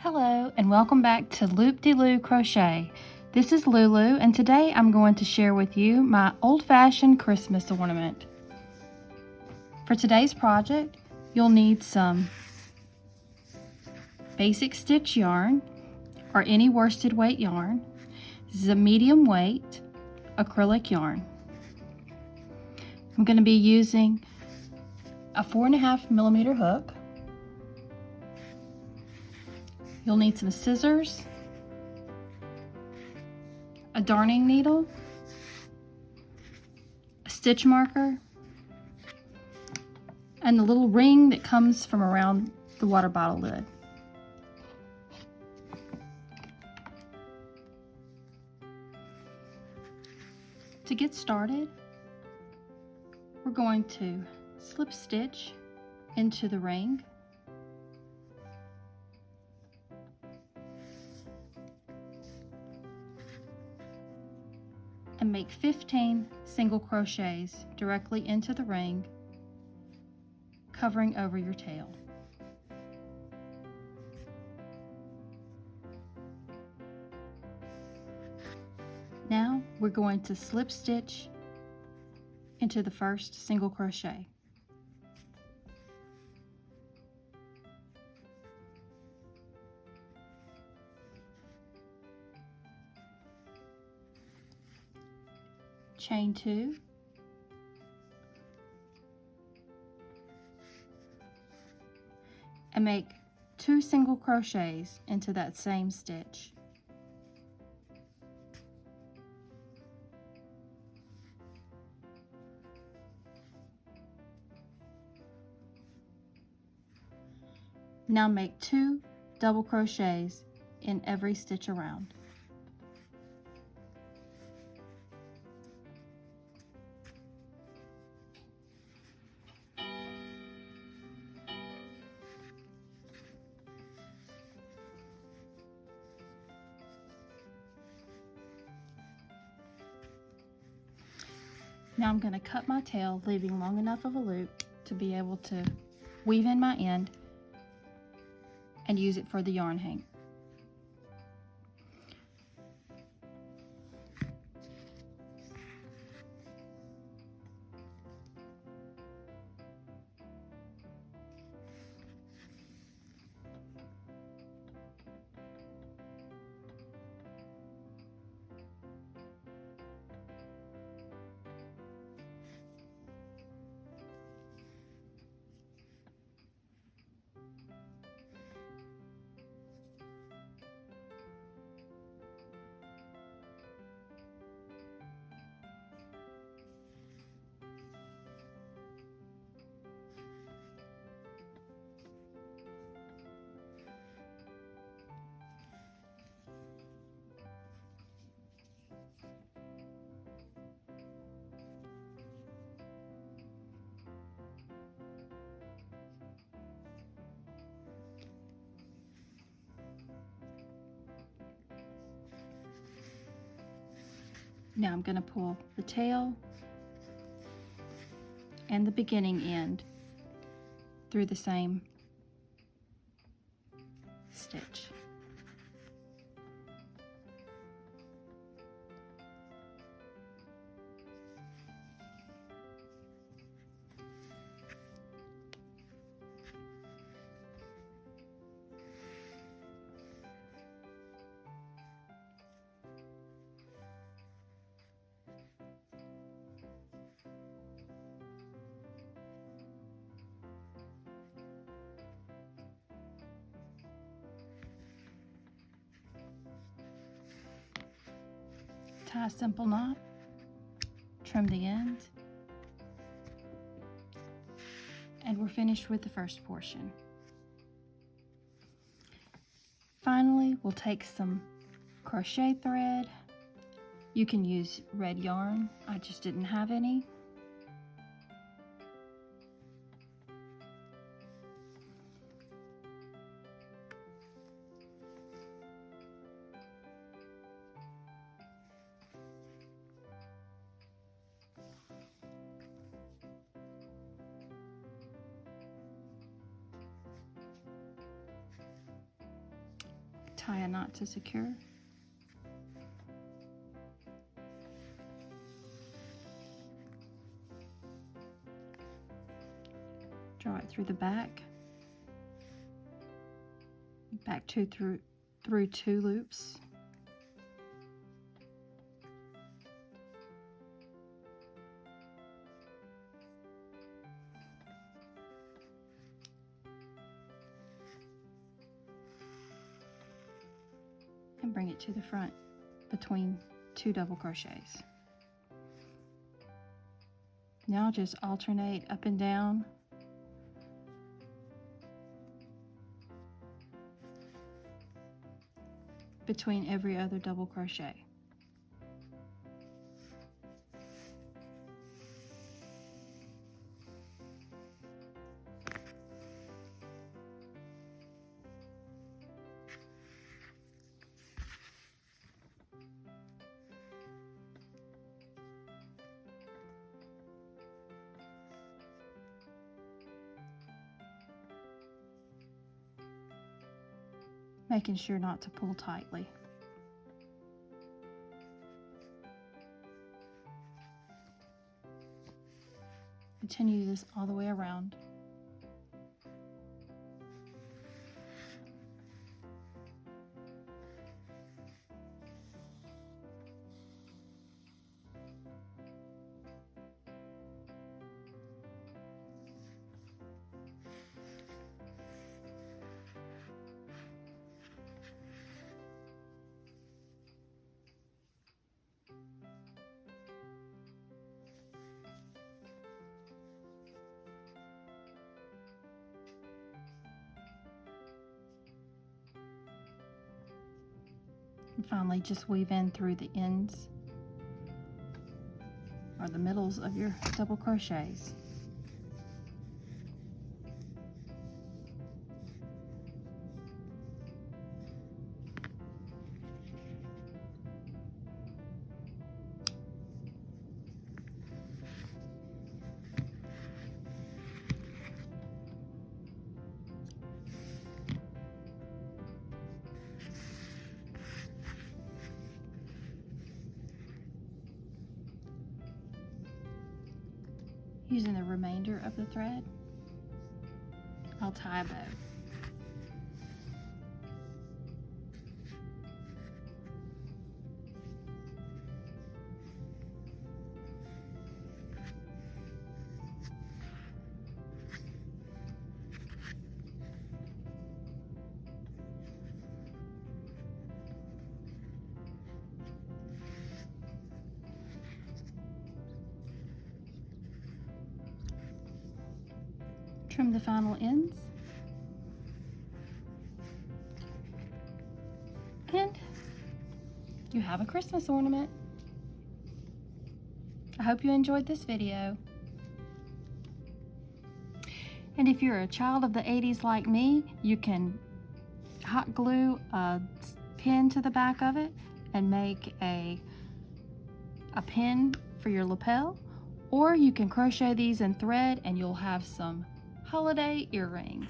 Hello and welcome back to Loop-de-Loo Crochet. This is Lulu and today I'm going to share with you my old-fashioned Christmas ornament. For today's project, you'll need some basic stitch yarn or any worsted weight yarn. This is a medium weight acrylic yarn. I'm going to be using a 4.5mm hook. You'll need some scissors, a darning needle, a stitch marker, and the little ring that comes from around the water bottle lid. To get started, we're going to slip stitch into the ring. And make 15 single crochets directly into the ring, covering over your tail. Now we're going to slip stitch into the first single crochet. Chain 2, and make 2 single crochets into that same stitch. Now make 2 double crochets in every stitch around. Now I'm going to cut my tail, leaving long enough of a loop to be able to weave in my end and use it for the yarn hang. Now I'm going to pull the tail and the beginning end through the same stitch. Tie a simple knot, trim the ends, and we're finished with the first portion. Finally, we'll take some crochet thread. You can use red yarn, I just didn't have any. Tie a knot to secure. Draw it through the back, through 2 loops. And bring it to the front between 2 double crochets. Now just alternate up and down between every other double crochet. Making sure not to pull tightly. Continue this all the way around. And finally, just weave in through the ends or the middles of your double crochets. Using the remainder of the thread, I'll tie a bow. Trim the final ends, and you have a Christmas ornament. I hope you enjoyed this video. And if you're a child of the 80s like me, you can hot glue a pin to the back of it and make a pin for your lapel, or you can crochet these in thread and you'll have some holiday earrings.